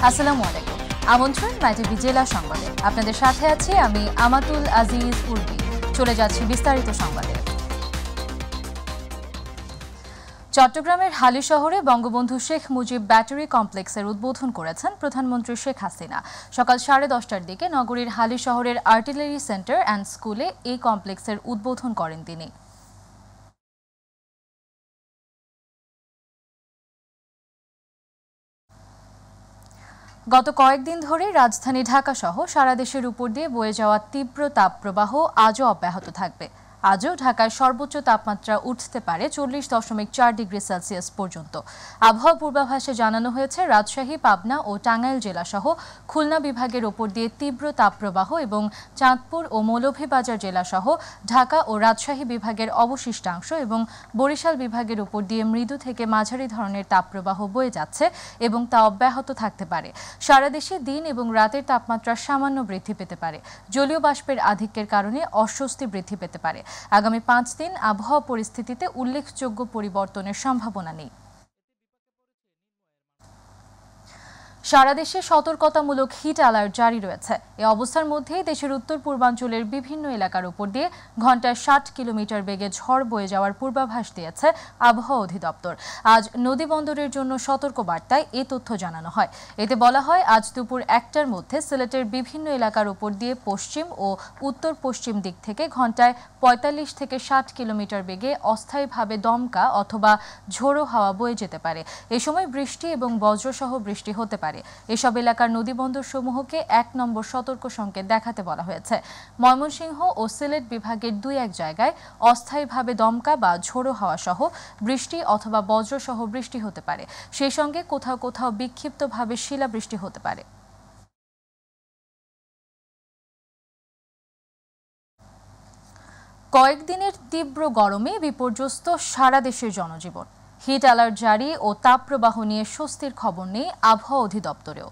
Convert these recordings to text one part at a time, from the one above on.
আসসালামু আলাইকুম। আমন্ত্রণ মাইটিভি জেলা সংবাদে। আপনাদের সাথে আছি আমি আমাতুল আজিজ উর্বি। চলে যাচ্ছি বিস্তারিত সংবাদে। চট্টগ্রামের হালি শহরে বঙ্গবন্ধু শেখ মুজিব ব্যাটারি কমপ্লেক্সের উদ্বোধন করেছেন প্রধানমন্ত্রী শেখ হাসিনা। সকাল 10:30টার দিকে নগরীর হালি শহরের আর্টিলারি সেন্টার অ্যান্ড স্কুলে এই কমপ্লেক্সের উদ্বোধন করেন তিনি। গত কয়েকদিন ধরে রাজধানী ঢাকা সহ সারা দেশের উপর দিয়ে বয়ে যাওয়া তীব্র তাপপ্রবাহ আজও অব্যাহত থাকবে। আজও ঢাকায় সর্বোচ্চ তাপমাত্রা উঠতে পারে 40.4 ডিগ্রি সেলসিয়াস পর্যন্ত। আবহাওয়া পূর্বাভাসে জানানো হয়েছে রাজশাহী, পাবনা ও টাঙ্গাইল জেলাসহ খুলনা বিভাগের ওপর দিয়ে তীব্র তাপপ্রবাহ এবং চাঁদপুর ও মৌলভীবাজার জেলাসহ ঢাকা ও রাজশাহী বিভাগের অবশিষ্টাংশ এবং বরিশাল বিভাগের উপর দিয়ে মৃদু থেকে মাঝারি ধরনের তাপপ্রবাহ বয়ে যাচ্ছে এবং তা অব্যাহত থাকতে পারে। সারা দেশে দিন এবং রাতের তাপমাত্রা সামান্য বৃদ্ধি পেতে পারে। জলীয় বাষ্পের আধিক্যের কারণে অস্বস্তি বৃদ্ধি পেতে পারে। আগামী 5 দিন আবহাওয়া পরিস্থিতিতে উল্লেখযোগ্য পরিবর্তনের সম্ভাবনা নেই। সারা দেশে সতর্কতামূলক হিট অ্যালার্ট জারি রয়েছে। এই অবস্থার মধ্যেই দেশের উত্তর পূর্বাঞ্চলের বিভিন্ন এলাকার উপর দিয়ে ঘন্টায় 60 কিলোমিটার বেগে ঝড় বয়ে যাওয়ার পূর্বাভাস দিয়েছে আবহাওয়া অধিদপ্তর। আজ নদী বন্দরের জন্য সতর্ক বার্তায় এ তথ্য জানানো হয়। এতে বলা হয়, আজ দুপুর 1টার মধ্যে সিলেটের বিভিন্ন এলাকার উপর দিয়ে পশ্চিম ও উত্তর পশ্চিম দিক থেকে ঘন্টায় 45 থেকে 60 কিলোমিটার বেগে অস্থায়ীভাবে দমকা অথবা ঝোড়ো হাওয়া বয়ে যেতে পারে। এ সময় বৃষ্টি এবং বজ্রসহ বৃষ্টি হতে পারে। এসব এলাকার নদীবন্দর সমূহকে 1 নম্বর সতর্ক সংকেত দেখাতে বলা হয়েছে। ময়মনসিংহ ও সিলেট বিভাগের 2-1 জায়গায় অস্থায়ীভাবে দমকা বা ঝোড়ো হাওয়া সহ বৃষ্টি অথবা বজ্রসহ বৃষ্টি হতে পারে। সেই সঙ্গে কোথাও কোথাও বিক্ষিপ্তভাবে শিলাবৃষ্টি হতে পারে। কয়েকদিনের তীব্র গরমে বিপর্যস্ত সারা দেশের জনজীবন। হিট অ্যালার্ট জারি ও তাপপ্রবাহ নিয়ে স্বস্তির খবর নেই আবহাওয়া অধিদপ্তরেও।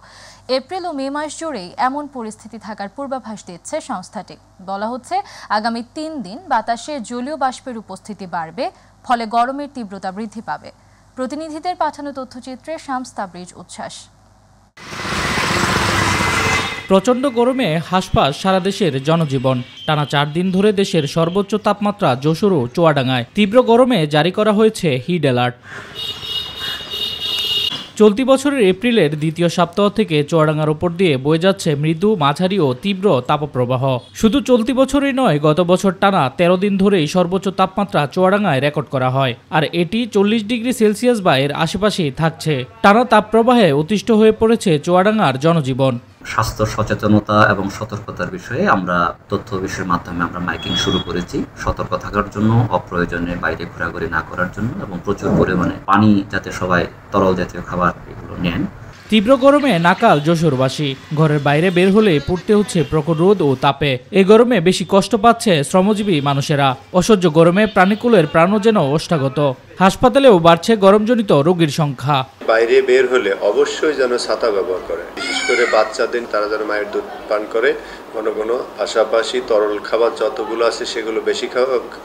এপ্রিল ও মে মাস জুড়েই এমন পরিস্থিতি থাকার পূর্বাভাস দিচ্ছে সংস্থাটি। বলা হচ্ছে, আগামী 3 দিন বাতাসে জলীয় বাষ্পের উপস্থিতি বাড়বে, ফলে গরমের তীব্রতা বৃদ্ধি পাবে। প্রতিনিধিদের পাঠানো তথ্যচিত্রে শামস তাবরিজ উচ্ছ্বাস। প্রচণ্ড গরমে হাঁসফাঁস সারা দেশের জনজীবন। টানা 4 দিন ধরে দেশের সর্বোচ্চ তাপমাত্রা যশোর ও চুয়াডাঙ্গায়। তীব্র গরমে জারি করা হয়েছে হিট অ্যালার্ট। চলতি বছরের এপ্রিলের দ্বিতীয় সপ্তাহ থেকে চুয়াডাঙ্গার উপর দিয়ে বয়ে যাচ্ছে মৃদু, মাঝারি ও তীব্র তাপপ্রবাহ। শুধু চলতি বছরই নয়, গত বছর টানা 13 দিন ধরেই সর্বোচ্চ তাপমাত্রা চুয়াডাঙ্গায় রেকর্ড করা হয়, আর এটি 40 ডিগ্রি সেলসিয়াস বা এর আশেপাশেই থাকছে। টানা তাপপ্রবাহে অতিষ্ঠ হয়ে পড়েছে চুয়াডাঙ্গার জনজীবন। স্বাস্থ্য সচেতনতা এবং সতর্কতার বিষয়ে আমরা তথ্য বিষয়ের মাধ্যমে আমরা মাইকিং শুরু করেছি। সতর্ক থাকার জন্য, অপ্রয়োজনে বাইরে ঘোরাঘুরি না করার জন্য এবং প্রচুর পরিমাণে পানি যাতে সবাই তরল জাতীয় খাবার এগুলো নেন। তীব্র গরমে নাকাল যশোরবাসী। ঘরের বাইরে বের হলে পড়তে হচ্ছে প্রখর রোদ ও তাপে। এই গরমে বেশি কষ্ট পাচ্ছে শ্রমজীবী মানুষেরা। অসহ্য গরমে প্রাণীকুলের প্রাণও যেন ওষ্ঠাগত। হাসপাতালেও বাড়ছে গরমজনিত রোগীর সংখ্যা। বাইরে বের হলে অবশ্যই যেন ছাতা ব্যবহার করে, বিশেষ করে বাচ্চাদের, তারা যেন মায়ের দুধ পান করে ঘন ঘন, পাশাপাশি তরল খাবার যতগুলো আছে সেগুলো বেশি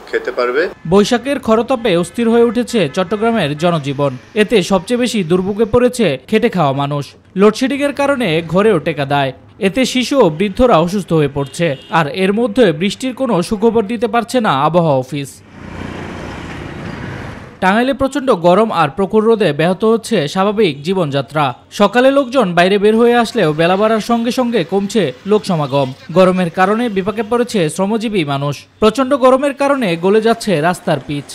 খেতে পারবে। বৈশাখের খরতাপে অস্থির হয়ে উঠেছে চট্টগ্রামের জনজীবন। এতে সবচেয়ে বেশি দুর্ভোগে পড়েছে খেটে খাওয়া মানুষ। লোডশেডিংয়ের কারণে ঘরেও টেকা দেয়। এতে শিশু ও বৃদ্ধরা অসুস্থ হয়ে পড়ছে। আর এর মধ্যে বৃষ্টির কোনো সুখবর দিতে পারছে না আবহাওয়া অফিস। টাঙ্গাইলে প্রচণ্ড গরম আর প্রখর রোদে ব্যাহত হচ্ছে স্বাভাবিক জীবনযাত্রা। সকালে লোকজন বাইরে বের হয়ে আসলেও বেলা বাড়ার সঙ্গে সঙ্গে কমছে লোক সমাগম। গরমের কারণে বিপাকে পড়েছে শ্রমজীবী মানুষ। প্রচণ্ড গরমের কারণে গলে যাচ্ছে রাস্তার পিচ।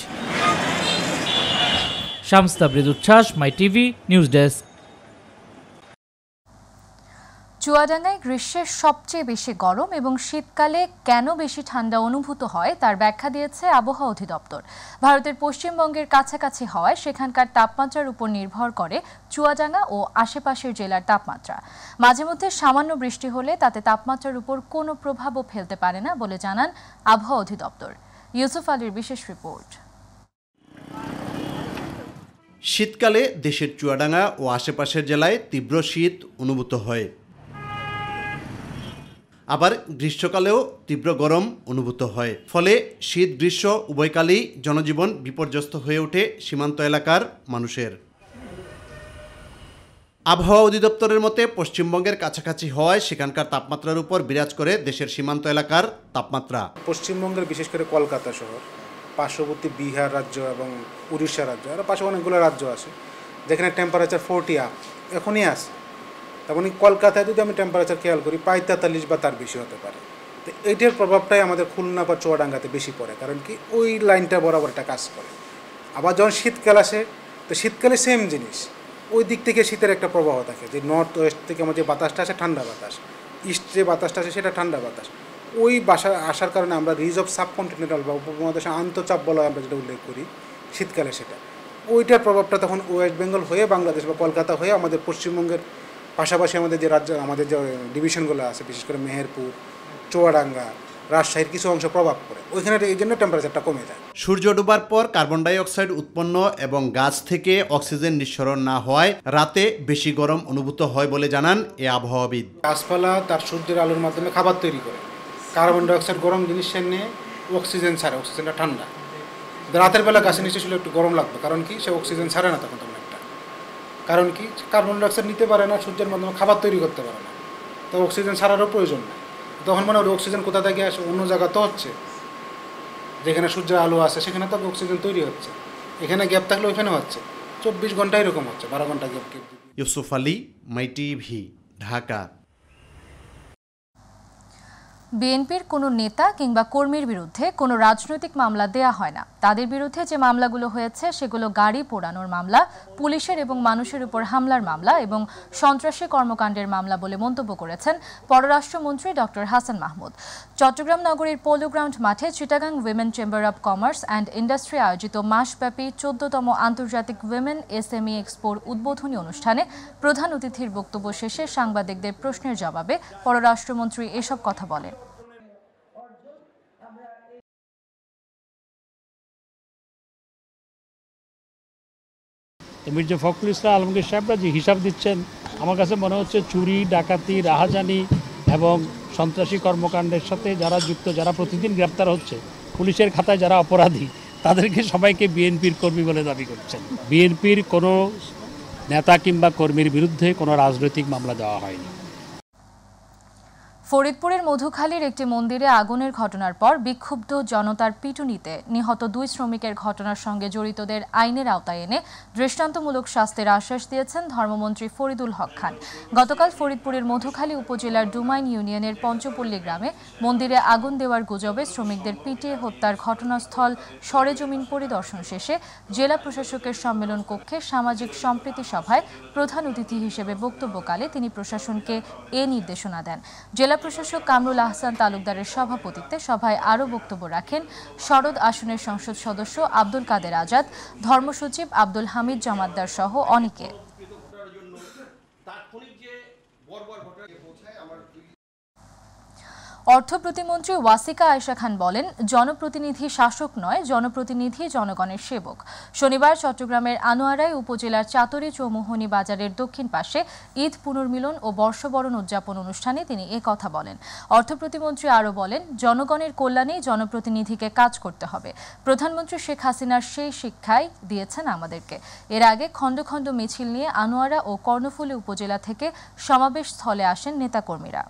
শামস তাবরিজ উচ্ছ্বাস, মাই টিভি নিউজ ডেস্ক। চুয়াডাঙ্গায় গ্রীষ্মের সবচেয়ে বেশি গরম এবং শীতকালে কেন বেশি ঠান্ডা অনুভূত হয় তার ব্যাখ্যা দিয়েছে আবহাওয়া অধিদপ্তর। ভারতের পশ্চিমবঙ্গের কাছাকাছি হওয়ায় সেখানকার তাপমাত্রার উপর নির্ভর করে চুয়াডাঙ্গা ও আশেপাশের জেলার তাপমাত্রা। মাঝে মধ্যে সামান্য বৃষ্টি হলে তাতে তাপমাত্রার উপর কোনো প্রভাবও ফেলতে পারে না বলে জানান আবহাওয়া অধিদপ্তর। ইউসুফ আলীর বিশেষ রিপোর্ট। শীতকালে দেশের চুয়াডাঙ্গা ও আশেপাশের জেলায় তীব্র শীত অনুভূত হয়। আবার গ্রীষ্মকালেও তীব্র গরম অনুভূত হয়। ফলে শীত গ্রীষ্ম উভয়কালেই জনজীবন বিপর্যস্ত হয়ে ওঠে সীমান্ত এলাকার মানুষের। আবহাওয়া অধিদপ্তরের মতে পশ্চিমবঙ্গের কাছাকাছি হওয়ায় সেখানকার তাপমাত্রার উপর বিরাজ করে দেশের সীমান্ত এলাকার তাপমাত্রা। পশ্চিমবঙ্গের বিশেষ করে কলকাতা শহর, পার্শ্ববর্তী বিহার রাজ্য এবং উড়িষ্যা রাজ্য, আর পাশে অনেকগুলো রাজ্য আছে যেখানে টেম্পারেচার 40 আপ এখনই আছে। তেমন কলকাতায় যদি আমি টেম্পারেচার খেয়াল করি প্রায় 43 বা তার বেশি হতে পারে। তো এইটার প্রভাবটাই আমাদের খুলনা বা চুয়াডাঙ্গাতে বেশি পড়ে, কারণ কি ওই লাইনটা বরাবর একটা কাজ করে। আবার যখন শীতকাল আসে তো শীতকালে সেম জিনিস, ওই দিক থেকে শীতের একটা প্রবাহ থাকে, যে নর্থ ওয়েস্ট থেকে আমার যে বাতাসটা আসে ঠান্ডা বাতাস, ইস্ট যে বাতাসটা আসে সেটা ঠান্ডা বাতাস। ওই আসার কারণে আমরা রিজ অফ সাবকন্টিনেন্টাল বা উপমহাদেশে আন্তঃচাপ বলয় আমরা যেটা উল্লেখ করি শীতকালে, সেটা ওইটার প্রভাবটা তখন ওয়েস্ট বেঙ্গল হয়ে বাংলাদেশ বা কলকাতা হয়ে আমাদের পশ্চিমবঙ্গের পাশাপাশি আমাদের যে রাজ্য, আমাদের যে ডিভিশনগুলো আছে, বিশেষ করে মেহেরপুর, চুয়াডাঙ্গা, রাজশাহীর কিছু অংশ প্রভাব পড়ে, ওইখানে এই জন্য টেম্পারেচারটা কমে যায়। সূর্য ডোবার পর কার্বন ডাই অক্সাইড উৎপন্ন এবং গাছ থেকে অক্সিজেন নিঃসরণ না হওয়ায় রাতে বেশি গরম অনুভূত হয় বলে জানান এ আবহাওয়াবিদ। গাছপালা তার সূর্যের আলোর মাধ্যমে খাবার তৈরি করে, কার্বন ডাই অক্সাইড গরম জিনিসের নিয়ে অক্সিজেন ছাড়ে, অক্সিজেনটা ঠান্ডা। রাতের বেলা গাছের নিচে ছিল একটু গরম লাগবে, কারণ কি সে অক্সিজেন ছাড়ে না তখন তেমন একটা, কারণ কি কার্বন ডাই অক্সাইড নিতে পারে না, সূর্যের মাধ্যমে খাবার তৈরি করতে পারে না, তো অক্সিজেন ছাড়ারও প্রয়োজন নেই। তখন মনে হয় অক্সিজেন কোথা থেকে আসে, অন্য জায়গা তো হচ্ছে, যেখানে সূর্যের আলো আছে সেখানে তো অক্সিজেন তৈরি হচ্ছে, এখানে গ্যাপ থাকলে ওইখানে হচ্ছে। 24 ঘন্টা এরকম হচ্ছে, 12 ঘন্টা গ্যাপ। ইউসুফ আলী, মাই টিভি, ঢাকা। বিএনপির কোনো নেতা কিংবা কর্মীর বিরুদ্ধে কোনো রাজনৈতিক মামলা দেয়া হয় না। তাদের বিরুদ্ধে যে মামলাগুলো হয়েছে সেগুলো গাড়ি পোড়ানোর মামলা, পুলিশের এবং মানুষের উপর হামলার মামলা এবং সন্ত্রাসী কর্মকাণ্ডের মামলা বলে মন্তব্য করেছেন পররাষ্ট্রমন্ত্রী ডক্টর হাসান মাহমুদ। চট্টগ্রাম নগরীর পোলো গ্রাউন্ড মাঠে Chittagong women chamber of commerce and industry আয়োজিত মাসব্যাপী 14তম আন্তর্জাতিক উইমেন এসএমই এক্সপোর উদ্বোধনী অনুষ্ঠানে প্রধান অতিথির বক্তব্য শেষে সাংবাদিকদের প্রশ্নের জবাবে পররাষ্ট্রমন্ত্রী এসব কথা বলেন। মির্জা ফখরুল ইসলাম আলমগীর সাহেবরা যে হিসাব দিচ্ছেন, আমার কাছে মনে হচ্ছে চুরি, ডাকাতি, রাহাজানি এবং সন্ত্রাসী কর্মকাণ্ডের সাথে যারা যুক্ত, যারা প্রতিদিন গ্রেপ্তার হচ্ছে, পুলিশের খাতায় যারা অপরাধী, তাদেরকে সবাইকে বিএনপির কর্মী বলে দাবি করছেন। বিএনপির কোনো নেতা কিংবা কর্মীর বিরুদ্ধে কোনো রাজনৈতিক মামলা দেওয়া হয়নি। ফরিদপুরের মধুখালীর একটি মন্দিরে আগুনের ঘটনার পর বিক্ষুব্ধ জনতার পিটুনিতে নিহত 2 শ্রমিকের ঘটনার সঙ্গে জড়িতদের আইনের আওতায় এনে দৃষ্টান্তমূলক শাস্তির আশ্বাস দিয়েছেন ধর্মমন্ত্রী ফরিদুল হক খান। গতকাল ফরিদপুরের মধুখালী উপজেলার ডুমাইন ইউনিয়নের পঞ্চপল্লী গ্রামে মন্দিরে আগুন দেওয়ার গুজবে শ্রমিকদের পিটিয়ে হত্যার ঘটনাস্থল সরেজমিন পরিদর্শন শেষে জেলা প্রশাসকের সম্মেলন কক্ষে সামাজিক সম্প্রীতি সভায় প্রধান অতিথি হিসেবে বক্তব্যকালে তিনি প্রশাসনকে এ নির্দেশনা দেন। জেলা প্রশাসক কামরুল আহসান তালুকদারের সভাপতিত্বে সভায় আরও বক্তব্য রাখেন শরদ আসনের সংসদ সদস্য আব্দুল কাদের আজাদ, ধর্মসচিব আব্দুল হামিদ জমাদ্দার সহ অনেকে। অর্থ প্রতিমন্ত্রী ওয়াসিকা আয়েশা খান বলেন, জনপ্রতিনিধি শাসক নয়, জনপ্রতিনিধি জনগণের সেবক। শনিবার চট্টগ্রামের আনোয়ারায় উপজেলার চাতরি চৌমুহনী বাজারের দক্ষিণ পাশে ঈদ পুনর্মিলন ও বর্ষবরণ উদযাপন অনুষ্ঠানে তিনি কথা বলেন। অর্থ প্রতিমন্ত্রী আরও বলেন, জনগণের কল্যাণেই জনপ্রতিনিধিকে কাজ করতে হবে। প্রধানমন্ত্রী শেখ হাসিনার সেই শিক্ষাই দিয়েছেন আমাদেরকে। এর আগে খণ্ড খণ্ড মিছিল নিয়ে আনোয়ারা ও কর্ণফুলী উপজেলা থেকে সমাবেশ স্থলে আসেন নেতাকর্মীরা।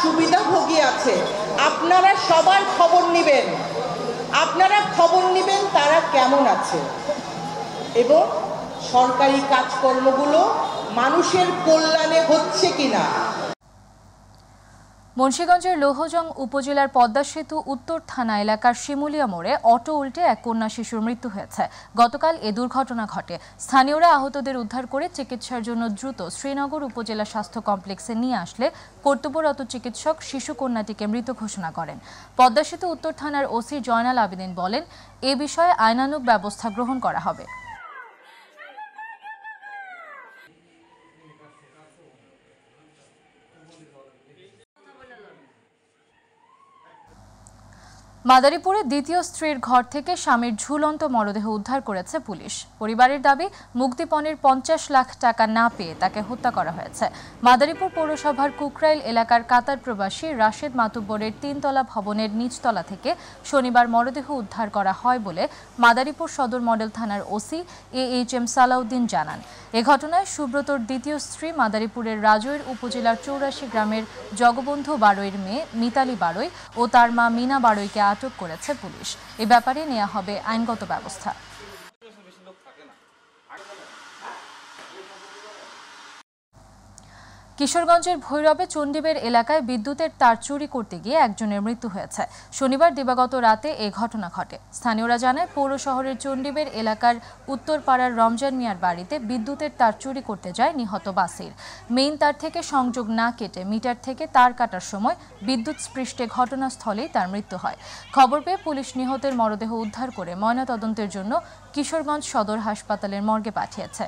সুবিধাভোগী আছে, আপনারা সবার খবর নেবেন, তারা কেমন আছে এবং সরকারি কাজকর্মগুলো মানুষের কল্যাণে হচ্ছে কিনা। মুন্সিগঞ্জের লৌহজং উপজেলার পদ্মা সেতু উত্তর থানা এলাকার শিমুলিয়া মোড়ে অটো উল্টে এক কন্যা শিশুর মৃত্যু হয়েছে। গতকাল এ দুর্ঘটনা ঘটে। স্থানীয়রা আহতদের উদ্ধার করে চিকিৎসার জন্য দ্রুত শ্রীনগর উপজেলা স্বাস্থ্য কমপ্লেক্সে নিয়ে আসলে কর্তব্যরত চিকিৎসক শিশু কন্যাটিকে মৃত ঘোষণা করেন। পদ্মা সেতু উত্তর থানার ওসি জয়নাল আবেদিন বলেন, এ বিষয়ে আইনানুগ ব্যবস্থা গ্রহণ করা হবে। মাদারীপুরে দ্বিতীয় স্ত্রীর ঘর থেকে স্বামীর ঝুলন্ত মরদেহ উদ্ধার করেছে পুলিশ। পরিবারের দাবি, মুক্তিপণের 50 লাখ টাকা না পেয়ে তাকে হত্যা করা হয়েছে। মাদারীপুর পৌরসভার কুকরাইল এলাকার কাতার প্রবাসী রাশেদ মাতুব্বরের 3তলা ভবনের নিচতলা থেকে শনিবার মরদেহ উদ্ধার করা হয় বলে মাদারীপুর সদর মডেল থানার ওসি AHM সালাউদ্দিন জানান। এ ঘটনায় সুব্রতর দ্বিতীয় স্ত্রী মাদারীপুরের রাজৈর উপজেলার 84 গ্রামের জগবন্ধু বাড়ইর মেয়ে মিতালি বাড়ই ও তার মা মিনা বাড়ইকে আটক করেছে পুলিশ। এ ব্যাপারে নেওয়া হবে আইনগত ব্যবস্থা। কিশোরগঞ্জের ভৈরবে চণ্ডীবের এলাকায় বিদ্যুতের তার চুরি করতে গিয়ে একজনের মৃত্যু হয়েছে। শনিবার দিবাগত রাতে এ ঘটনা ঘটে। স্থানীয়রা জানায়, পৌর শহরের চণ্ডীবের এলাকার উত্তরপাড়ার রমজান মিয়ার বাড়িতে বিদ্যুতের তার চুরি করতে যায় নিহত বাসির। মেইন তার থেকে সংযোগ না কেটে মিটার থেকে তার কাটার সময় বিদ্যুৎ স্পৃষ্টে ঘটনাস্থলেই তার মৃত্যু হয়। খবর পেয়ে পুলিশ নিহতের মরদেহ উদ্ধার করে ময়নাতদন্তের জন্য কিশোরগঞ্জ সদর হাসপাতালের মর্গে পাঠিয়েছে।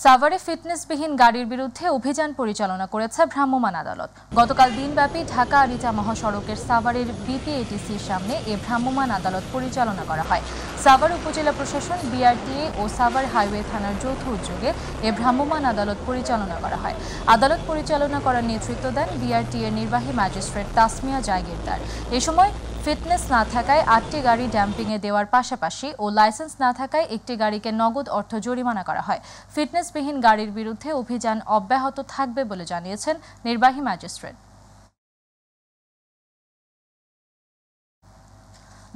সাভারে ফিটনেসবিহীন গাড়ির বিরুদ্ধে অভিযান পরিচালনা করেছে ভ্রাম্যমাণ আদালত। গতকাল দিনব্যাপী ঢাকা আরিচা মহাসড়কের সাভারের BPATCর সামনে এ ভ্রাম্যমাণ আদালত পরিচালনা করা হয়। সাভার উপজেলা প্রশাসন, BRTA ও সাভার হাইওয়ে থানার যৌথ উদ্যোগে এ ভ্রাম্যমাণ আদালত পরিচালনা করা হয়। আদালত পরিচালনা করার নেতৃত্ব দেন BRTA নির্বাহী ম্যাজিস্ট্রেট তাসমিয়া জাগিরদার। এ সময় ফিটনেস না থাকায় 8টি গাড়ি ড্যাম্পিংয়ে দেওয়ার পাশাপাশি ও লাইসেন্স না থাকায় একটি গাড়িকে নগদ অর্থ জরিমানা করা হয়। ফিটনেসবিহীন গাড়ির বিরুদ্ধে অভিযান অব্যাহত থাকবে বলে জানিয়েছেন নির্বাহী ম্যাজিস্ট্রেট।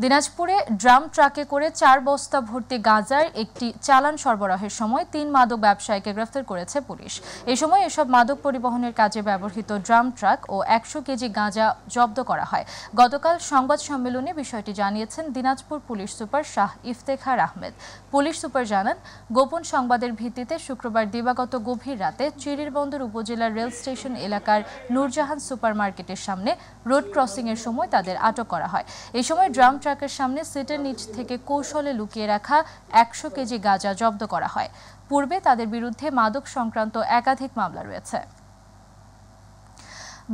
দিনাজপুরে ড্রাম ট্রাকে করে 4 বস্তা ভর্তি গাঁজার একটি চালান সরবরাহের সময় 3 মাদক ব্যবসায়ীকে গ্রেফতার করেছে পুলিশ। এ সময় এসব মাদক পরিবহনের কাজে ব্যবহৃত ড্রাম ট্রাক ও 100 কেজি গাঁজা জব্দ করা হয়। গতকাল সংবাদ সম্মেলনে বিষয়টি জানিয়েছেন Dinajpur police super Shah Iftekhar Ahmed. Police super জানান, গোপন সংবাদের ভিত্তিতে শুক্রবার দিবাগত গভীর রাতে চিরিরবন্দর উপজেলার রেল স্টেশন এলাকার নূরজাহান সুপার মার্কেটের সামনে রোড ক্রসিংয়ের সময় তাদের আটক করা হয়। এই সময় ড্রাম ট্রাকের সামনে সিটের নিচ থেকে কৌশলে লুকিয়ে রাখা 100 কেজি গাঁজা জব্দ করা হয়। পূর্বে তাদের বিরুদ্ধে মাদক সংক্রান্ত একাধিক মামলা রয়েছে।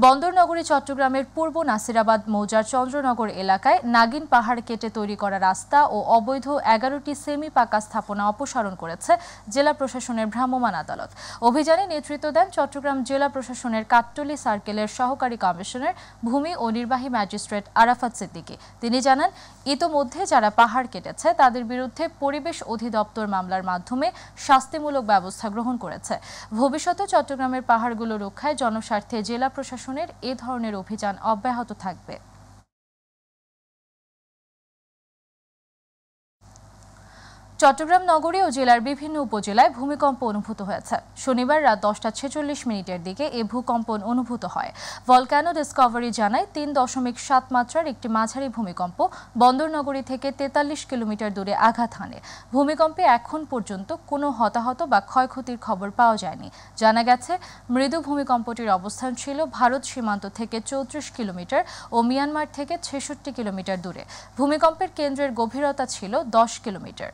বন্দরনগরী চট্টগ্রামের পূর্ব নাসিরাবাদ মৌজার চন্দ্রনগর এলাকায় নাগিন পাহাড় কেটে তৈরি করা রাস্তা ও অবৈধ 11টি সেমি পাকা স্থাপনা অপসারণ করেছে জেলা প্রশাসনের ভ্রাম্যমাণ আদালত। অভিযানে নেতৃত্ব দেন চট্টগ্রাম জেলা প্রশাসনের কাট্টলি সার্কেলের সহকারী কমিশনার ভূমি ও নির্বাহী ম্যাজিস্ট্রেট আরাফাত সিদ্দিকী। তিনি জানান, ইতোমধ্যে যারা পাহাড় কেটেছে তাদের বিরুদ্ধে পরিবেশ অধিদপ্তর মামলার মাধ্যমে শাস্তিমূলক ব্যবস্থা গ্রহণ করেছে। ভবিষ্যতে চট্টগ্রামের পাহাড়গুলো রক্ষায় জনস্বার্থে জেলা প্রশাসনের এ ধরনের অভিযান অব্যাহত থাকবে। চট্টগ্রাম নগরী ও জেলার বিভিন্ন উপজেলায় ভূমিকম্প অনুভূত হয়েছে। শনিবার রাত 10:46 দিকে এ ভূকম্পন অনুভূত হয়। ভলক্যানো ডিসকভারি জানায়, 3.7 মাত্রার একটি মাঝারি ভূমিকম্প বন্দরনগরী থেকে 43 কিলোমিটার দূরে আঘাত হানে। ভূমিকম্পে এখন পর্যন্ত কোনো হতাহত বা ক্ষয়ক্ষতির খবর পাওয়া যায়নি। জানা গেছে, মৃদু ভূমিকম্পটির অবস্থান ছিল ভারত সীমান্ত থেকে 34 কিলোমিটার ও মিয়ানমার থেকে 66 কিলোমিটার দূরে। ভূমিকম্পের কেন্দ্রের গভীরতা ছিল 10 কিলোমিটার।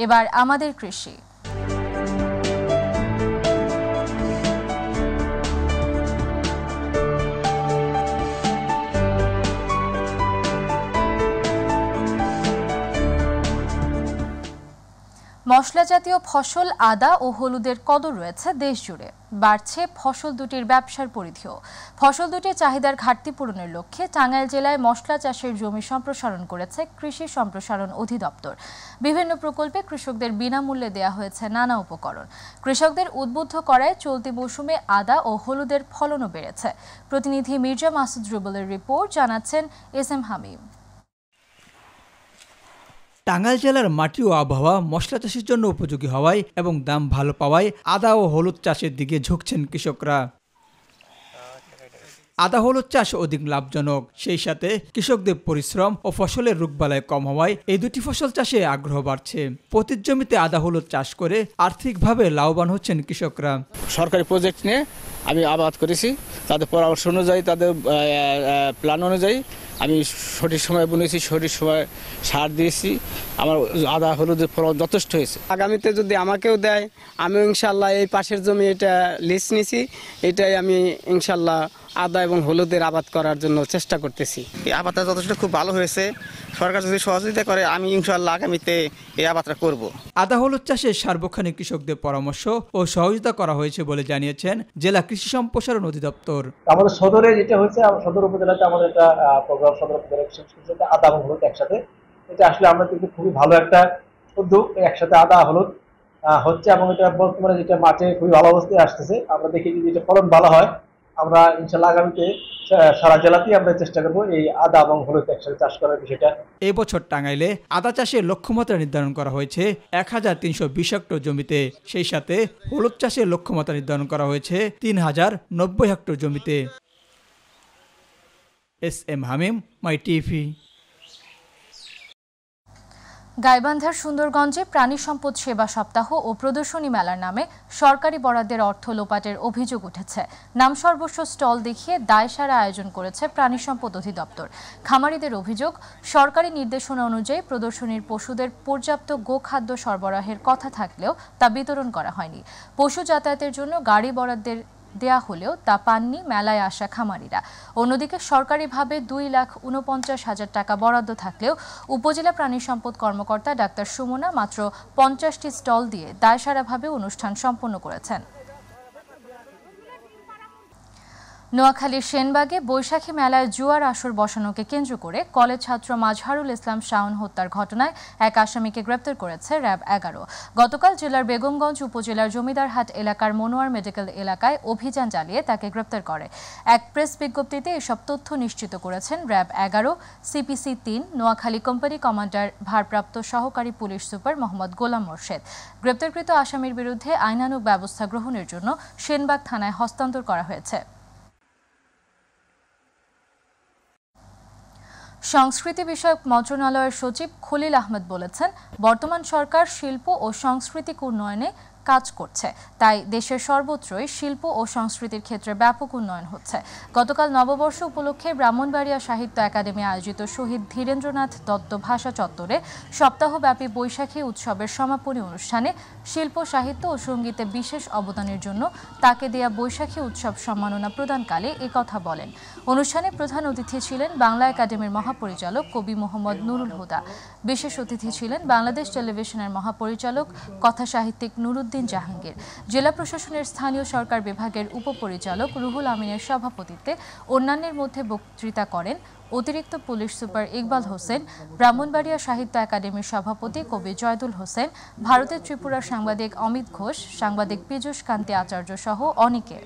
এবার আমাদের কৃষি। মশলা জাতীয় ফসল আদা ও হলুদের কদর রয়েছে দেশ জুড়ে। বাড়ছে ফসল দুটির ব্যবসার পরিধিও। ফসল দুটির চাহিদার ঘাটতি পূরণের লক্ষ্যে টাঙ্গাইল জেলায় মশলা চাষের জমি সম্প্রসারণ করেছে কৃষি সম্প্রসারণ অধিদপ্তর। বিভিন্ন প্রকল্পে কৃষকদের বিনামূল্যে দেয়া হয়েছে নানা উপকরণ। কৃষকদের উদ্বুদ্ধ করায় চলতি মৌসুমে আদা ও হলুদের ফলনও বেড়েছে। প্রতিনিধি মির্জা মাসুদ রুবেলের রিপোর্ট, জানাচ্ছেন SM হামিম। টাঙ্গাইল জেলার মাটি ও আবহাওয়া মশলা চাষের জন্য উপযোগী হওয়ায় এবং দাম ভালো পাওয়ায় আদা ও হলুদ চাষের দিকে ঝুঁকছেন কৃষকরা। আদা হলুদ চাষ অধিক লাভজনক, সেই সাথে কৃষকদের পরিশ্রম ও ফসলের রোগবালাই কম হওয়ায় এই দুটি ফসল চাষে আগ্রহ বাড়ছে। প্রতি জমিতে আদা হলুদ চাষ করে আর্থিকভাবে লাভবান হচ্ছেন কৃষকরা। সরকারি প্রজেক্ট নিয়ে আমি আবাদ করেছি। তাদের পরামর্শ অনুযায়ী, তাদের প্ল্যান অনুযায়ী আমি সঠিক সময় বুনেছি, সঠিক সময় সার দিয়েছি। আমার আদা হলুদের ফলন যথেষ্ট হয়েছে। আগামীতে যদি আমাকেও দেয়, আমিও ইনশাল্লাহ এই পাশের জমি এটা লিজ নিছি, এটাই আমি ইনশাল্লাহ আদা এবং হলুদের আবাদ করার জন্য চেষ্টা করতেছি। এই আবাদটা যথেষ্ট খুব ভালো হয়েছে। সরকার যদি সহযোগিতা করে, আমি ইনশাল্লাহ আগামীতে এই আবাদটা করব। আদা হলুদ চাষে সার্বক্ষণিক কৃষকদের পরামর্শ ও সহযোগিতা করা হয়েছে বলে জানিয়েছেন জেলা কৃষি সম্প্রসারণ অধিদপ্তর। আমাদের সদরে যেটা হয়েছে, সদর উপজেলাতে আমাদের একটা প্রোগ্রাম, সদর উপজেলা আদা এবং হলুদ একসাথে, এটা আসলে আমরা কিন্তু খুবই ভালো একটা উদ্যোগ। একসাথে আদা হলুদ হচ্ছে এবং এটা বর্তমানে যেটা মাঠে খুবই ভালো অবস্থায় আসতেছে। আমরা দেখি যদি এটা ফলন ভালো হয়, আমরা ইনশাল্লাহ আগামীতে সারা জেলাতেই আমরা চেষ্টা করবো এই আদা এবং হলুদ একসাথে চাষ করার বিষয়টা। এই বছর টাঙ্গাইলে আদা চাষের লক্ষ্যমাত্রা নির্ধারণ করা হয়েছে 1320 হেক্টর জমিতে। সেই সাথে হলুদ চাষের লক্ষ্যমাত্রা নির্ধারণ করা হয়েছে 3090 হেক্টর জমিতে। SM হামিম, মাই টিভি। গাইবান্ধার সুন্দরগঞ্জে প্রাণী সম্পদ সেবা সপ্তাহ ও প্রদর্শনী মেলার নামে সরকারি বরাদ্দের অর্থ লোপাটের অভিযোগ উঠেছে। নাম সর্বস্ব স্টল দেখিয়ে দায়সারা আয়োজন করেছে প্রাণী সম্পদ অধিদপ্তর। খামারিদের অভিযোগ, সরকারি নির্দেশনা অনুযায়ী প্রদর্শনীর পশুদের পর্যাপ্ত গোখাদ্য সরবরাহের কথা থাকলেও তা বিতরণ করা হয়নি। পশু যাতায়াতের জন্য গাড়ি বরাদ্দের দেয়া হলেও তা পাননি মেলায় আসা খামারিরা। অন্যদিকে সরকারিভাবে 2,49,000 টাকা বরাদ্দ থাকলেও উপজেলা প্রাণী সম্পদ কর্মকর্তা ডাক্তার সুমনা মাত্র 50টি স্টল দিয়ে দায়সারাভাবে অনুষ্ঠান সম্পন্ন করেছেন। নোয়াখালীর সেনবাগে বৈশাখী মেলায় জুয়ার আসর বসানোকে কেন্দ্র করে কলেজ ছাত্র মাজহারুল ইসলাম শাওন হত্যার ঘটনায় এক আসামিকে গ্রেপ্তার করেছে র্যাব 11। গতকাল জেলার বেগমগঞ্জ উপজেলার জমিদারহাট এলাকার মনোয়ার মেডিকেল এলাকায় অভিযান চালিয়ে তাকে গ্রেপ্তার করে। এক প্রেস বিজ্ঞপ্তিতে এসব তথ্য নিশ্চিত করেছেন RAB 11 CPC 3 Noakhali company commander ভারপ্রাপ্ত সহকারী পুলিশ সুপার মোহাম্মদ গোলাম মোর্শেদ। গ্রেপ্তারকৃত আসামির বিরুদ্ধে আইনানুগ ব্যবস্থা গ্রহণের জন্য সেনবাগ থানায় হস্তান্তর করা হয়েছে। সংস্কৃতি বিষয়ক মন্ত্রণালয়ের সচিব খলিল আহমেদ বলেছেন, বর্তমান সরকার শিল্প ও সাংস্কৃতিক উন্নয়নে কাজ করছে, তাই দেশের সর্বত্রই শিল্প ও সংস্কৃতির ক্ষেত্রে ব্যাপক উন্নয়ন হচ্ছে। গতকাল নববর্ষ উপলক্ষে ব্রাহ্মণবাড়িয়া সাহিত্য একাডেমি আয়োজিত শহীদ ধীরেন্দ্রনাথ দত্ত ভাষা চত্বরে সপ্তাহব্যাপী বৈশাখী উৎসবের সমাপনী অনুষ্ঠানে শিল্প, সাহিত্য ও সঙ্গীতে বিশেষ অবদানের জন্য তাকে দেয়া বৈশাখী উৎসব সম্মাননা প্রদানকালে একথা বলেন। অনুষ্ঠানে প্রধান অতিথি ছিলেন বাংলা একাডেমির মহাপরিচালক কবি মোহাম্মদ নুরুল হুদা। বিশেষ অতিথি ছিলেন বাংলাদেশ টেলিভিশনের মহাপরিচালক কথা সাহিত্যিক নুরুদ্দিন জাহাঙ্গীর। জেলা প্রশাসনের স্থানীয় সরকার বিভাগের উপপরিচালক রুহুল আমিনের সভাপতিত্বে অন্যান্যের মধ্যে বক্তৃতা করেন অতিরিক্ত পুলিশ সুপার ইকবাল হোসেন, ব্রাহ্মণবাড়িয়া সাহিত্য একাডেমির সভাপতি কবি জয়দুল হোসেন, ভারতের ত্রিপুরার সাংবাদিক অমিত ঘোষ, সাংবাদিক পীযূষ কান্তি আচার্য সহ অনেকে।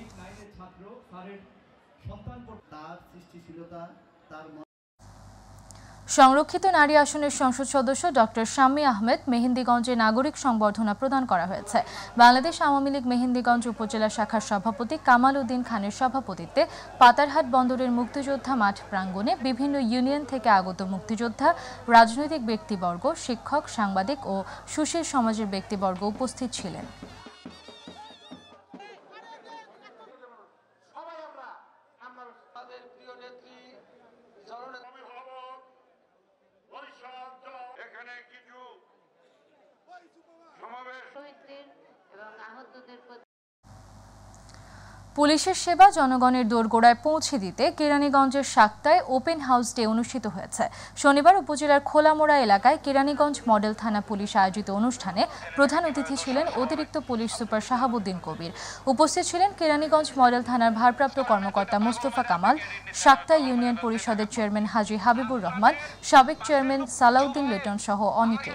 সংরক্ষিত নারী আসনের সংসদ সদস্য ডক্টর শাম্মী আহমেদ মেহেন্দিগঞ্জে নাগরিক সংবর্ধনা প্রদান করা হয়েছে। বাংলাদেশ আওয়ামী লীগ মেহেন্দিগঞ্জ উপজেলা শাখার সভাপতি কামাল উদ্দিন খানের সভাপতিত্বে পাতারহাট বন্দরের মুক্তিযোদ্ধা মাঠ প্রাঙ্গণে বিভিন্ন ইউনিয়ন থেকে আগত মুক্তিযোদ্ধা, রাজনৈতিক ব্যক্তিবর্গ, শিক্ষক, সাংবাদিক ও সুশীল সমাজের ব্যক্তিবর্গ উপস্থিত ছিলেন। পুলিশের সেবা জনগণের দোরগোড়ায় পৌঁছে দিতে কেরানীগঞ্জের সাক্তায় ওপেন হাউস ডে অনুষ্ঠিত হয়েছে। শনিবার উপজেলার খোলামোড়া এলাকায় কেরানীগঞ্জ মডেল থানা পুলিশ আয়োজিত অনুষ্ঠানে প্রধান অতিথি ছিলেন অতিরিক্ত পুলিশ সুপার শাহাবুদ্দিন কবির। উপস্থিত ছিলেন কেরানীগঞ্জ মডেল থানার ভারপ্রাপ্ত কর্মকর্তা মোস্তফা কামাল, সাক্তা ইউনিয়ন পরিষদের চেয়ারম্যান হাজী হাবিবুর রহমান, সাবেক চেয়ারম্যান সালাউদ্দিন লিটন সহ অনেকে।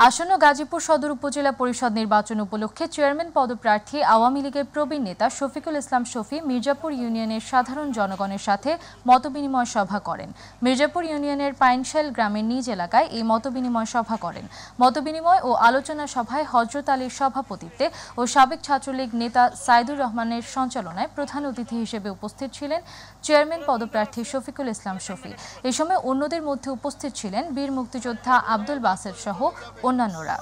আসন্ন গাজীপুর সদর উপজেলা পরিষদ নির্বাচন উপলক্ষে চেয়ারম্যান পদপ্রার্থী আওয়ামী লীগের প্রবীণ নেতা শফিকুল ইসলাম শফি মির্জাপুর ইউনিয়নের সাধারণ জনগণের সাথে মতবিনিময় সভা করেন। মির্জাপুর ইউনিয়নের পাইনশাল গ্রামের নিজ এলাকায় এই মতবিনিময় সভা করেন। মতবিনিময় ও আলোচনা সভায় হযরত আলীর সভাপতিত্বে ও সাবেক ছাত্রলীগ নেতা সাইদুর রহমানের সঞ্চালনায় প্রধান অতিথি হিসেবে উপস্থিত ছিলেন চেয়ারম্যান পদপ্রার্থী শফিকুল ইসলাম শফি। এ সময় অন্যদের মধ্যে উপস্থিত ছিলেন বীর মুক্তিযোদ্ধা আব্দুল বাসেত সহ অন্যান্যরা।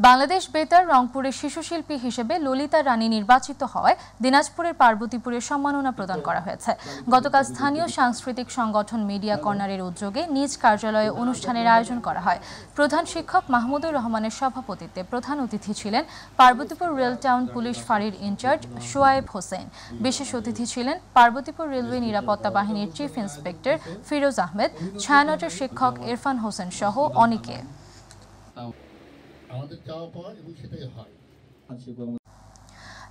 বাংলাদেশ বেতার রংপুরের শিশুশিল্পী হিসেবে ললিতা রানী নির্বাচিত হওয়ায় দিনাজপুরের পার্বতীপুরে সম্মাননা প্রদান করা হয়েছে। গতকাল স্থানীয় সাংস্কৃতিক সংগঠন মিডিয়া কর্নারের উদ্যোগে নিজ কার্যালয়ে অনুষ্ঠানের আয়োজন করা হয়। প্রধান শিক্ষক মাহমুদুর রহমানের সভাপতিত্বে প্রধান অতিথি ছিলেন পার্বতীপুর রেল টাউন পুলিশ ফাঁড়ির ইনচার্জ সোয়ায়েব হোসেন। বিশেষ অতিথি ছিলেন পার্বতীপুর রেলওয়ে নিরাপত্তা বাহিনীর চিফ ইন্সপেক্টর ফিরোজ আহমেদ, ছায়ানটের শিক্ষক ইরফান হোসেন সহ অনেকে।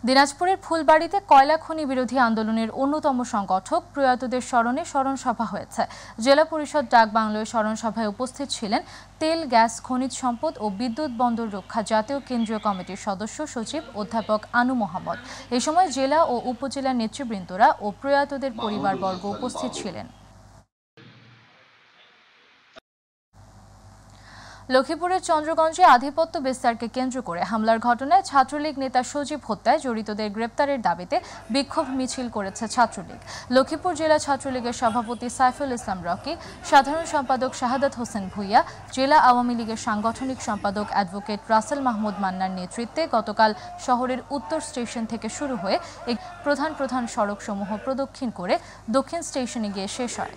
দিনাজপুরের ফুলবাড়িতে কয়লা খনি বিরোধী আন্দোলনের অন্যতম সংগঠক প্রয়াতদের স্মরণে স্মরণ সভা হয়েছে। জেলা পরিষদ ডাকবাংলোয় স্মরণ সভায় উপস্থিত ছিলেন তেল, গ্যাস, খনিজ সম্পদ ও বিদ্যুৎ বন্দর রক্ষা জাতীয় কেন্দ্রীয় কমিটির সদস্য সচিব অধ্যাপক আনু মোহাম্মদ। এ সময় জেলা ও উপজেলা নেতৃবৃন্দরা ও প্রয়াতদের পরিবারবর্গ উপস্থিত ছিলেন। লক্ষ্মীপুরের চন্দ্রগঞ্জে আধিপত্য বিস্তারকে কেন্দ্র করে হামলার ঘটনায় ছাত্রলীগ নেতা সজীব হত্যায় জড়িতদের গ্রেপ্তারের দাবিতে বিক্ষোভ মিছিল করেছে ছাত্রলীগ। লক্ষ্মীপুর জেলা ছাত্রলীগের সভাপতি সাইফুল ইসলাম রকি, সাধারণ সম্পাদক শাহাদাত হোসেন ভুইয়া, জেলা আওয়ামী লীগের সাংগঠনিক সম্পাদক অ্যাডভোকেট রাসেল মাহমুদ মান্নার নেতৃত্বে গতকাল শহরের উত্তর স্টেশন থেকে শুরু হয়ে প্রধান প্রধান সড়কসমূহ প্রদক্ষিণ করে দক্ষিণ স্টেশনে গিয়ে শেষ হয়।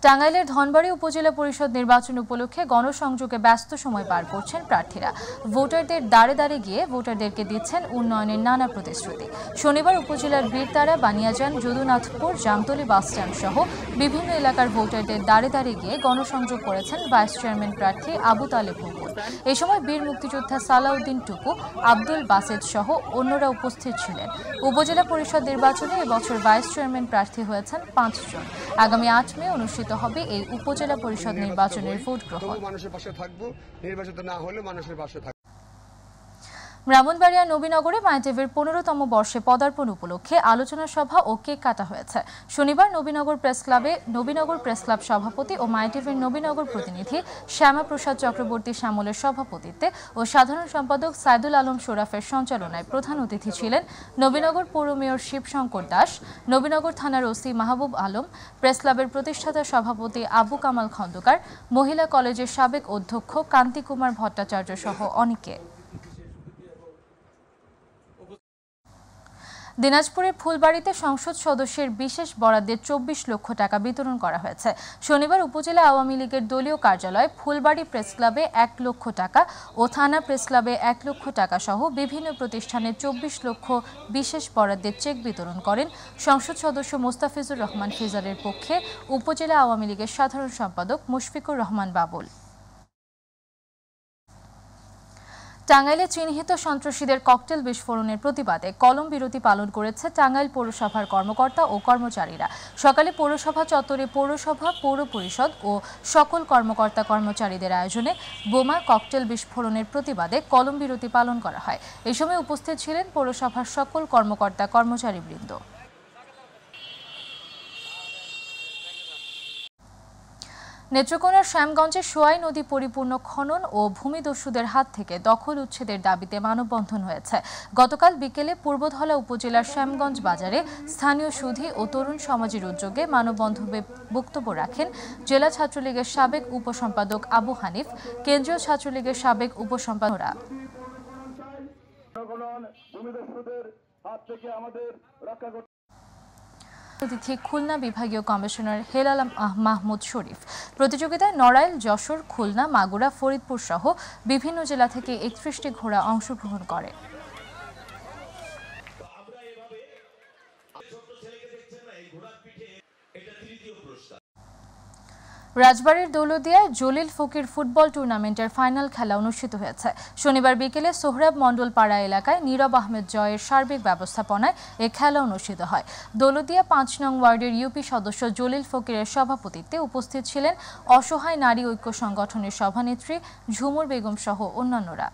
টাঙ্গাইলের ধনবাড়ী উপজেলা পরিষদ নির্বাচন উপলক্ষে গণসংযোগে ব্যস্ত সময় পার করছেন প্রার্থীরা। ভোটারদের দাঁড়ে দাঁড়ে গিয়ে ভোটারদেরকে দিচ্ছেন উন্নয়নের নানা প্রতিশ্রুতি। শনিবার উপজেলার বীরতারা, বানিয়াজান, যদুনাথপুর, জামতলী বাসস্ট্যান্ড সহ বিভিন্ন এলাকার ভোটারদের দাঁড়ে দাঁড়ে গিয়ে গণসংযোগ করেছেন ভাইস চেয়ারম্যান প্রার্থী আবু তালেব বুলবুল। এ সময় বীর মুক্তিযোদ্ধা সালাউদ্দিন টুকু, আব্দুল বাসেত সহ অন্যরা উপস্থিত ছিলেন। উপজেলা পরিষদ নির্বাচনে এবছর ভাইস চেয়ারম্যান প্রার্থী হয়েছেন 5 জন। আগামী 8 মে অনুষ্ঠিত হবে এই উপজেলা পরিষদ নির্বাচনের ভোট গ্রহণ। ব্রাহ্মণবাড়িয়া নবীনগরে মাইটেভের 15তম বর্ষে পদার্পণ উপলক্ষে আলোচনা সভা ও কেক কাটা হয়েছে। শনিবার নবীনগর প্রেস ক্লাবে নবীনগর প্রেস ক্লাব সভাপতি ও মাইটেভের নবীনগর প্রতিনিধি শ্যামা প্রসাদ চক্রবর্তী শ্যামলের সভাপতিত্বে ও সাধারণ সম্পাদক সাইদুল আলম শোরাফের সঞ্চালনায় প্রধান অতিথি ছিলেন নবীনগর পৌর মেয়র শিবশঙ্কর দাস, নবীনগর থানার ওসি মাহবুব আলম, প্রেস ক্লাবের প্রতিষ্ঠাতা সভাপতি আবু কামাল খন্দকার, মহিলা কলেজের সাবেক অধ্যক্ষ কান্তি কুমার ভট্টাচার্য সহ অনেকে। দিনাজপুরের ফুলবাড়িতে সংসদ সদস্যের বিশেষ বরাদ্দে 24 লক্ষ টাকা বিতরণ করা হয়েছে। শনিবার উপজেলা আওয়ামী লীগের দলীয় কার্যালয়ে ফুলবাড়ি প্রেস ক্লাবে 1 লক্ষ টাকা ও থানা প্রেস ক্লাবে 1 লক্ষ টাকা সহ বিভিন্ন প্রতিষ্ঠানে 24 লক্ষ বিশেষ বরাদ্দের চেক বিতরণ করেন সংসদ সদস্য মোস্তাফিজুর রহমান ফিজারের পক্ষে উপজেলা আওয়ামী লীগের সাধারণ সম্পাদক মুশফিকুর রহমান বাবুল। টাঙ্গাইলে চিহ্নিত সন্ত্রাসীদের ককটেল বিস্ফোরণের প্রতিবাদে কলম বিরতি পালন করেছে টাঙ্গাইল পৌরসভার কর্মকর্তা ও কর্মচারীরা। সকালে পৌরসভা চত্বরে পৌরসভা, পৌর পরিষদ ও সকল কর্মকর্তা কর্মচারীদের আয়োজনে বোমা ককটেল বিস্ফোরণের প্রতিবাদে কলম বিরতি পালন করা হয়। এই সময় উপস্থিত ছিলেন পৌরসভার সকল কর্মকর্তা কর্মচারীবৃন্দ। নেত্রকোনার শ্যামগঞ্জে সোয়াই নদী পরিপূর্ণ খনন ও ভূমিদস্যুদের হাত থেকে দখল উচ্ছেদের দাবিতে মানববন্ধন হয়েছে। গতকাল বিকেলে পূর্বধলা উপজেলার শ্যামগঞ্জ বাজারে স্থানীয় সুধী ও তরুণ সমাজের উদ্যোগে মানববন্ধনে বক্তব্য রাখেন জেলা ছাত্রলীগের সাবেক উপসম্পাদক আবু হানিফ, কেন্দ্রীয় ছাত্রলীগের সাবেক উপসম্পাদকরা। অতিথি খুলনা বিভাগীয় কমিশনার হেলাল মাহমুদ শরীফ। প্রতিযোগিতায় নড়াইল, যশোর, খুলনা, মাগুরা, ফরিদপুর সহ বিভিন্ন জেলা থেকে 31টি ঘোড়া অংশগ্রহণ করে। রাজবাড়ীর দৌলতদিয়ায় জলিল ফকির ফুটবল টুর্নামেন্টের ফাইনাল খেলা অনুষ্ঠিত হয়েছে। শনিবার বিকেলে সোহরাব মণ্ডল পাড়া এলাকায় নীরব আহমেদ জয়ের সার্বিক ব্যবস্থাপনায় এ খেলা অনুষ্ঠিত হয়। দৌলতদিয়া ৫ নং ওয়ার্ডের ইউপি সদস্য জলিল ফকিরের সভাপতিত্বে উপস্থিত ছিলেন অসহায় নারী ঐক্য সংগঠনের সভানেত্রী ঝুমুর বেগম সহ অন্যান্যরা।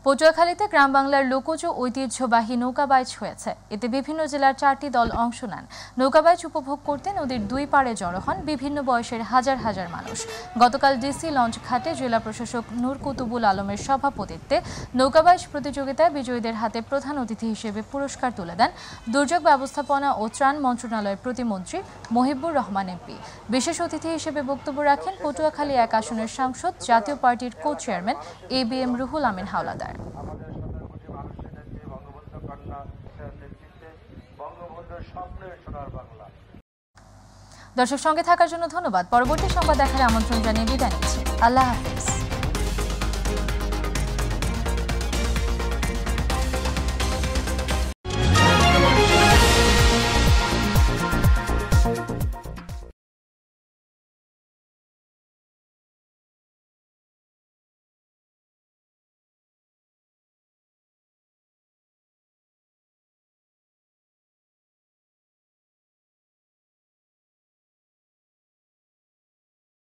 পটুয়াখালীতে গ্রাম বাংলার লোকজ ঐতিহ্যবাহী নৌকাবাইচ হয়েছে। এতে বিভিন্ন জেলার 4টি দল অংশ নেন। নৌকাবাইচ উপভোগ করতে নদীর দুই পাড়ে জড়ো হন বিভিন্ন বয়সের হাজার হাজার মানুষ। গতকাল ডিসি লঞ্চ ঘাটে জেলা প্রশাসক নূর কুতুবুল আলমের সভাপতিত্বে নৌকাবাইচ প্রতিযোগিতায় বিজয়ীদের হাতে প্রধান অতিথি হিসেবে পুরস্কার তুলে দেন দুর্যোগ ব্যবস্থাপনা ও ত্রাণ মন্ত্রণালয়ের প্রতিমন্ত্রী মহিবুর রহমান এমপি। বিশেষ অতিথি হিসেবে বক্তব্য রাখেন পটুয়াখালী 1 আসনের সাংসদ জাতীয় পার্টির co chairman ABM Ruhul Amin Howlader. দর্শক সঙ্গে থাকার জন্য ধন্যবাদ। পরবর্তী সংবাদ দেখার আমন্ত্রণ জানিয়ে বিদায় নিচ্ছি। আল্লাহ হাফেজ।